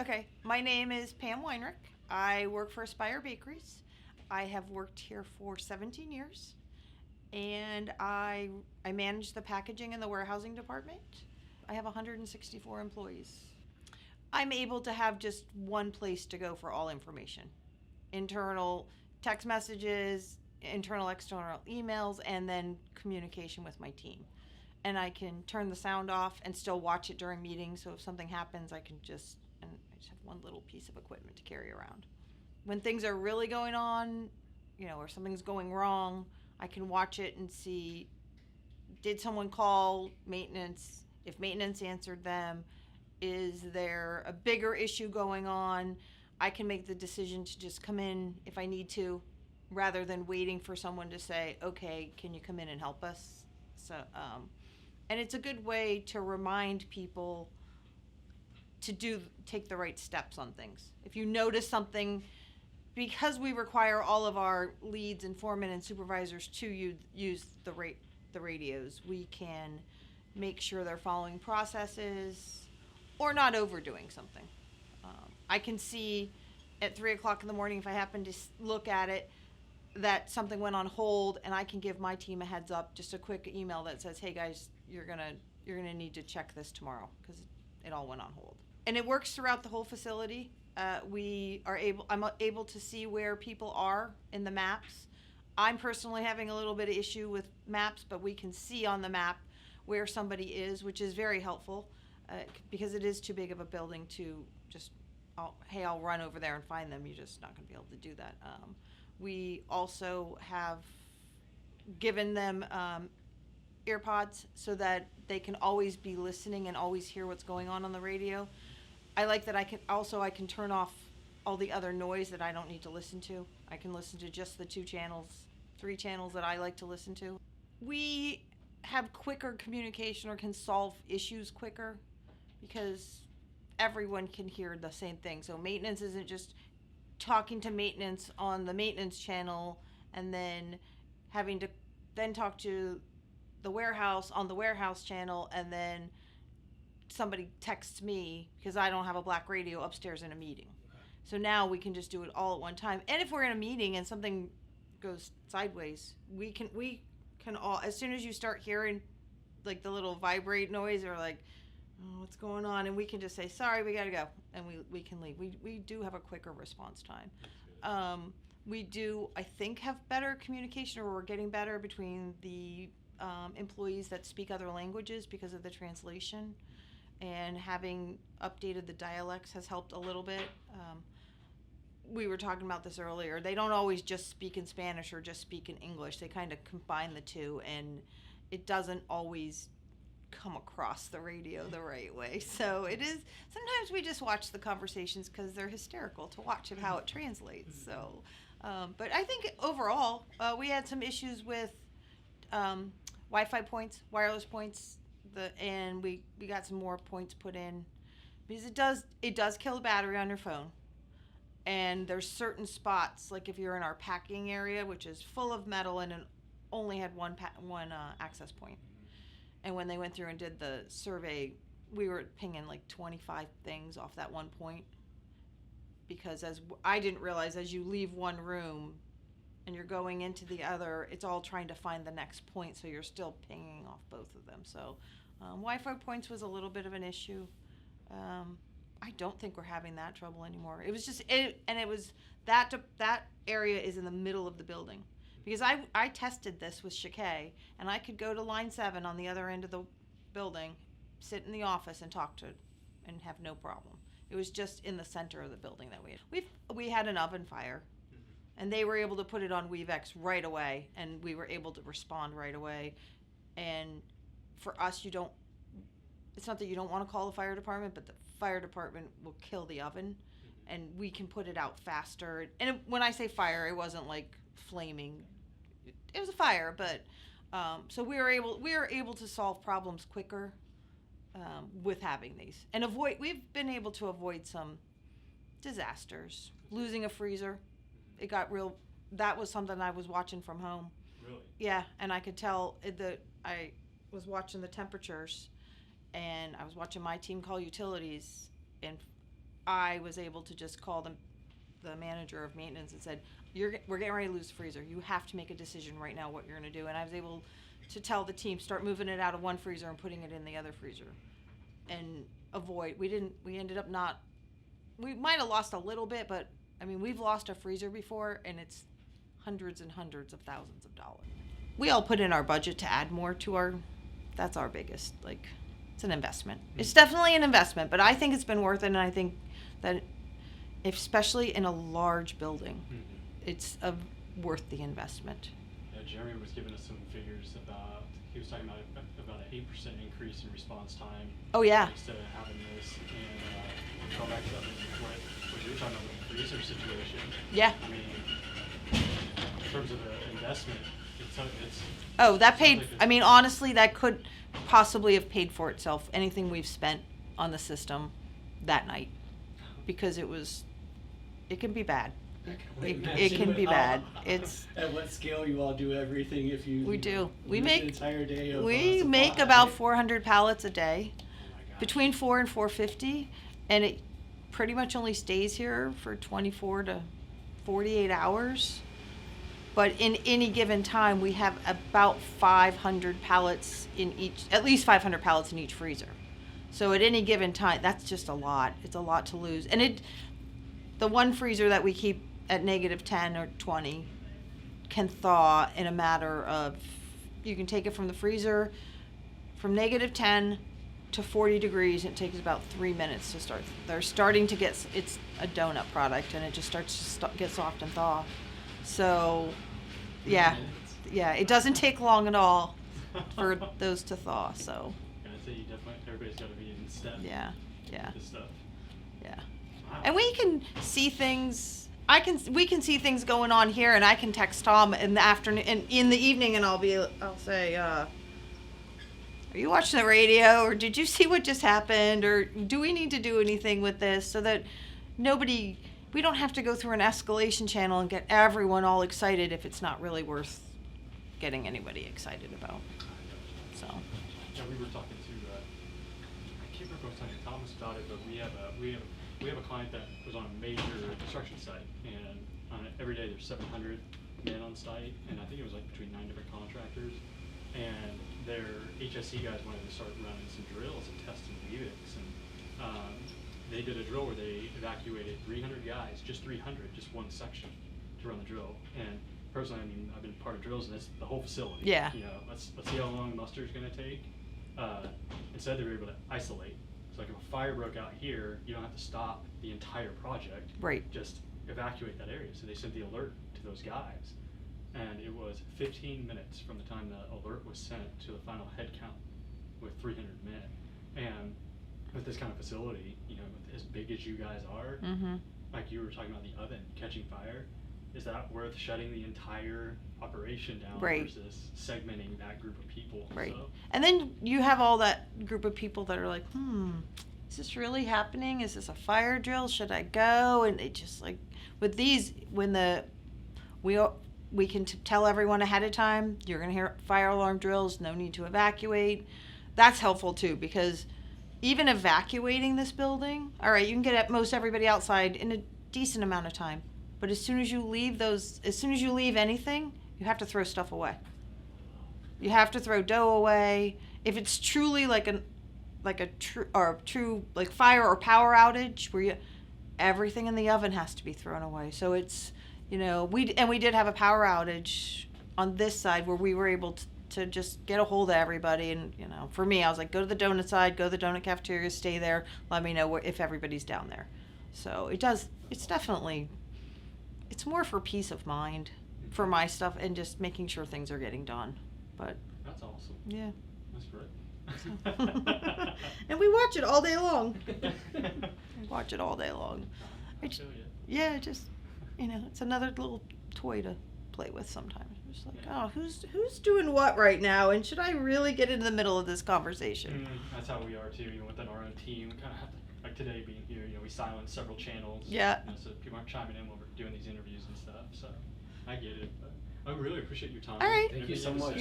Okay, my name is Pam Weinrich. I work for Aspire Bakeries. I have worked here for 17 years, and I manage the packaging and the warehousing department. I have 164 employees. I'm able to have just one place to go for all information. Internal text messages, internal external emails, and then communication with my team. And I can turn the sound off and still watch it during meetings, so if something happens I just have one little piece of equipment to carry around. When things are really going on, or something's going wrong, I can watch it and see, did someone call maintenance? If maintenance answered them, is there a bigger issue going on? I can make the decision to just come in if I need to, rather than waiting for someone to say, okay, can you come in and help us? So, and it's a good way to remind people to take the right steps on things. If you notice something, because we require all of our leads and foremen and supervisors to use the radios, we can make sure they're following processes or not overdoing something. I can see at 3:00 in the morning, if I happen to look at it, that something went on hold, and I can give my team a heads up, just a quick email that says, hey guys, you're gonna need to check this tomorrow because it all went on hold. And it works throughout the whole facility. I'm able to see where people are in the maps. I'm personally having a little bit of issue with maps, but we can see on the map where somebody is, which is very helpful, because it is too big of a building to just, I'll run over there and find them. You're just not gonna be able to do that. We also have given them earpods so that they can always be listening and always hear what's going on the radio. I like that I can turn off all the other noise that I don't need to listen to. I can listen to just the 3 channels that I like to listen to. We have quicker communication, or can solve issues quicker, because everyone can hear the same thing. So maintenance isn't just talking to maintenance on the maintenance channel and then having to then talk to the warehouse on the warehouse channel, and then somebody texts me because I don't have a black radio upstairs in a meeting. So now we can just do it all at one time. And if we're in a meeting and something goes sideways, we can all, as soon as you start hearing like the little vibrate noise, or like, oh, what's going on, and we can just say, sorry, we gotta go, and we can leave. We do have a quicker response time. We do, I think, have better communication, or we're getting better between the employees that speak other languages because of the translation, and having updated the dialects has helped a little bit. We were talking about this earlier. They don't always just speak in Spanish or just speak in English. They kind of combine the two, and it doesn't always come across the radio the right way. So it is, sometimes we just watch the conversations because they're hysterical to watch of how it translates. So, but I think overall, we had some issues with Wi-Fi points, wireless points, and we got some more points put in, because it does kill the battery on your phone. And there's certain spots, like if you're in our packing area, which is full of metal and it only had one access point. And when they went through and did the survey, we were pinging like 25 things off that one point. Because I didn't realize, as you leave one room and you're going into the other, it's all trying to find the next point, so you're still pinging off both of them. So Wi-Fi points was a little bit of an issue. I don't think we're having that trouble anymore. It was just, it was that area is in the middle of the building. Because I tested this with Shakay, and I could go to line 7 on the other end of the building, sit in the office and talk to it, and have no problem. It was just in the center of the building that we had an oven fire, and they were able to put it on WeaveX right away, and we were able to respond right away. And for us, it's not that you don't want to call the fire department, but the fire department will kill the oven, and we can put it out faster. And when I say fire, it wasn't like flaming. It was a fire, but so we were able to solve problems quicker with having these, and we've been able to avoid some disasters. Losing a freezer, it got real. That was something I was watching from home. Really? Yeah, and I could tell I was watching the temperatures, and I was watching my team call utilities, and I was able to just call the manager of maintenance and said, we're getting ready to lose the freezer. You have to make a decision right now what you're going to do. And I was able to tell the team, start moving it out of one freezer and putting it in the other freezer. And we ended up not, we might have lost a little bit, but I mean, we've lost a freezer before and it's hundreds and hundreds of thousands of dollars. We all put in our budget to add more to that's our biggest, it's an investment. It's definitely an investment, but I think it's been worth it, and I think that especially in a large building, it's worth the investment. Yeah, Jeremy was giving us some figures about, he was talking about an 8% increase in response time. Oh, yeah. Instead of having this, and going back to what you were talking about with the freezer situation. Yeah. I mean, in terms of the investment, it's that paid, I mean, honestly, that could possibly have paid for itself, anything we've spent on the system that night, because it can be bad. It can be bad. It's at what scale you all do everything. If you we do. We an make entire day of we supply. make about 400 pallets a day, oh my gosh. between 4 and 450, and it pretty much only stays here for 24 to 48 hours. But in any given time, we have about 500 pallets in each, at least 500 pallets in each freezer. So at any given time, that's just a lot. It's a lot to lose. And the one freezer that we keep at -10 or 20 can thaw in a matter of, you can take it from the freezer from -10 to 40 degrees. It takes about 3 minutes to start. They're starting to get, it's a donut product, and it just starts to get soft and thaw. So, yeah, it doesn't take long at all for those to thaw. So, Yeah, I'd say everybody's got to be in step. yeah. With this stuff. Yeah. Wow. And we can see things. We can see things going on here, and I can text Tom in the afternoon and in the evening, and I'll say, are you watching the radio, or did you see what just happened, or do we need to do anything with this, so that we don't have to go through an escalation channel and get everyone all excited if it's not really worth getting anybody excited about. So. Yeah, we were talking to, I can't remember what I was talking to Thomas about it, but we have a client that was on a major construction site, and every day there's 700 men on site, and I think it was between 9 different contractors, and their HSE guys wanted to start running some drills and testing Weavix, and they did a drill where they evacuated 300 guys, just 300, just one section to run the drill. And personally, I mean, I've been part of drills, and it's the whole facility. Yeah. Let's see how long muster is going to take. Instead, they were able to isolate. So if a fire broke out here, you don't have to stop the entire project. Right. Just evacuate that area. So they sent the alert to those guys, and it was 15 minutes from the time the alert was sent to the final head count with 300 men. And with this kind of facility, as big as you guys are, like you were talking about the oven catching fire, is that worth shutting the entire operation down versus segmenting that group of people? Right. So. And then you have all that group of people that are like, is this really happening? Is this a fire drill? Should I go? And they just with these, when we can tell everyone ahead of time, you're going to hear fire alarm drills, no need to evacuate. That's helpful too, because even evacuating this building, all right, you can get most everybody outside in a decent amount of time. But as soon as you leave anything, you have to throw stuff away. You have to throw dough away. If it's truly like a true fire or power outage where everything in the oven has to be thrown away. So it's, we did have a power outage on this side where we were able to just get a hold of everybody. And, for me, I was like, go to the donut side, go to the donut cafeteria, stay there. Let me know if everybody's down there. So it's definitely, it's more for peace of mind for my stuff and just making sure things are getting done. But That's awesome. yeah. That's great. And we watch it all day long. Watch it all day long. Yeah, just, it's another little toy to play with sometimes. Just who's doing what right now, and should I really get into the middle of this conversation? That's how we are too. Within our own team, we kind of have to, like today being here, we silence several channels. Yeah. So people aren't chiming in when we're doing these interviews and stuff. So I get it, but I really appreciate your time. All right. Thank you so much.